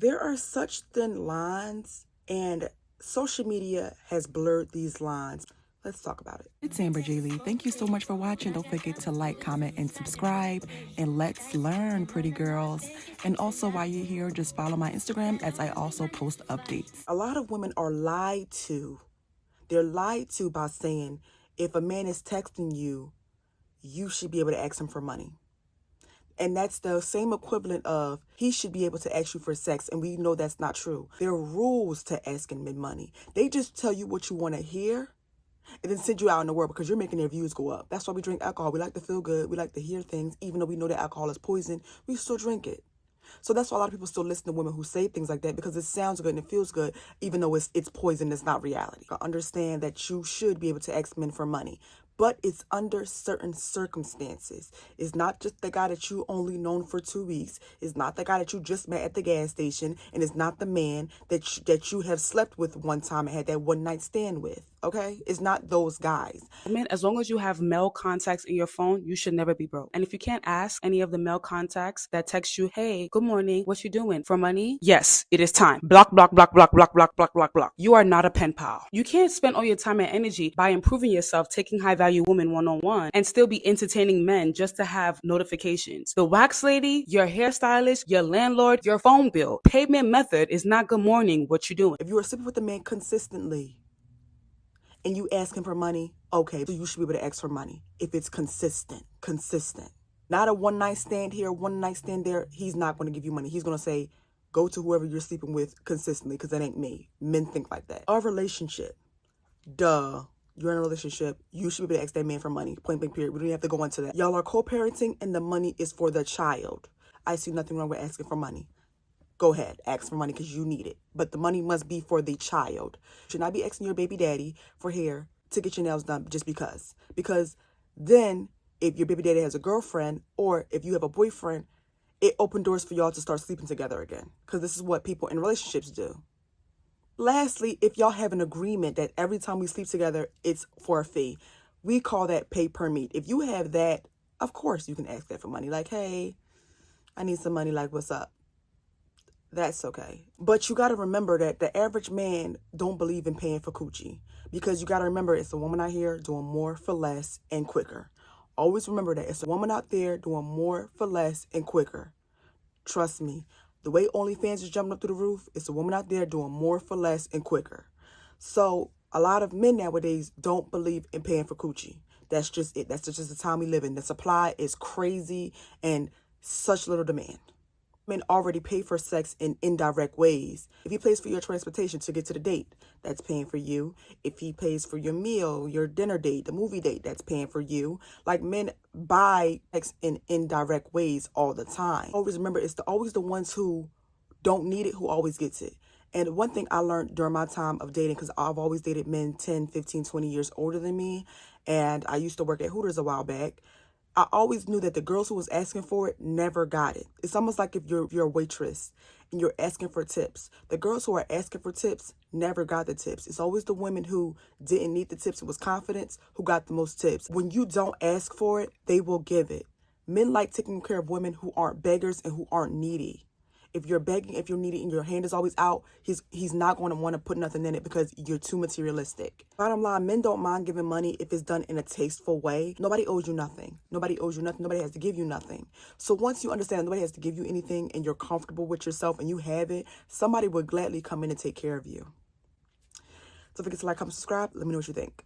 There are such thin lines, and social media has blurred these lines. Let's talk about it. It's Amber J. Lee. Thank you so much for watching. Don't forget to like, comment, and subscribe. And let's learn, pretty girls. And also, while you're here, just follow my Instagram as I also post updates. A lot of women are lied to. They're lied to by saying, if a man is texting you, you should be able to ask him for money. And that's the same equivalent of he should be able to ask you for sex. And we know that's not true. There are rules to asking men money. They just tell you what you want to hear and then send you out in the world because you're making their views go up. That's why we drink alcohol. We like to feel good. We like to hear things. Even though we know that alcohol is poison, we still drink it. So that's why a lot of people still listen to women who say things like that, because it sounds good and it feels good, even though it's poison, it's not reality. Understand that you should be able to ask men for money, but it's under certain circumstances. It's not just the guy that you only known for 2 weeks. It's not the guy that you just met at the gas station, and it's not the man that you have slept with one time and had that one night stand with. Okay? It's not those guys. I mean, as long as you have male contacts in your phone, you should never be broke. And if you can't ask any of the male contacts that text you, hey, good morning, what you doing, for money? Yes, it is time. Block, block, block, block, block, block, block, block, block. You are not a pen pal. You can't spend all your time and energy by improving yourself, taking high value women one-on-one, and still be entertaining men just to have notifications. The wax lady, your hairstylist, your landlord, your phone bill. Payment method is not good morning, what you doing. If you are sleeping with a man consistently, and you ask him for money, okay, so you should be able to ask for money. If it's consistent. Not a one night stand here, one night stand there. He's not going to give you money. He's going to say, go to whoever you're sleeping with consistently, because that ain't me. Men think like that. A relationship. Duh. You're in a relationship. You should be able to ask that man for money. Point blank period. We don't even have to go into that. Y'all are co-parenting and the money is for the child. I see nothing wrong with asking for money. Go ahead, ask for money because you need it. But the money must be for the child. You should not be asking your baby daddy for hair to get your nails done just because. Because then if your baby daddy has a girlfriend or if you have a boyfriend, it opens doors for y'all to start sleeping together again. Because this is what people in relationships do. Lastly, if y'all have an agreement that every time we sleep together, it's for a fee. We call that pay per meet. If you have that, of course you can ask that for money. Like, hey, I need some money. Like, what's up? That's okay. But you got to remember that the average man don't believe in paying for coochie, because you got to remember it's a woman out here doing more for less and quicker. Always remember that it's a woman out there doing more for less and quicker. Trust me. The way OnlyFans is jumping up through the roof, it's a woman out there doing more for less and quicker. So a lot of men nowadays don't believe in paying for coochie. That's just it. That's just the time we live in. The supply is crazy and such little demand. Men already pay for sex in indirect ways. If he pays for your transportation to get to the date, that's paying for you. If he pays for your meal, your dinner date, the movie date, that's paying for you. Like, men buy sex in indirect ways all the time. Always remember, it's always the ones who don't need it who always gets it. And one thing I learned during my time of dating, because I've always dated men 10, 15, 20 years older than me, and I used to work at Hooters a while back, I always knew that the girls who was asking for it never got it. It's almost like if you're a waitress and you're asking for tips. The girls who are asking for tips never got the tips. It's always the women who didn't need the tips, it was confidence, who got the most tips. When you don't ask for it, they will give it. Men like taking care of women who aren't beggars and who aren't needy. If you're begging, if you're needy and your hand is always out, he's not going to want to put nothing in it because you're too materialistic. Bottom line, men don't mind giving money if it's done in a tasteful way. Nobody owes you nothing. Nobody owes you nothing. Nobody has to give you nothing. So once you understand nobody has to give you anything and you're comfortable with yourself and you have it, somebody would gladly come in and take care of you. Don't forget to like, comment, subscribe. Let me know what you think.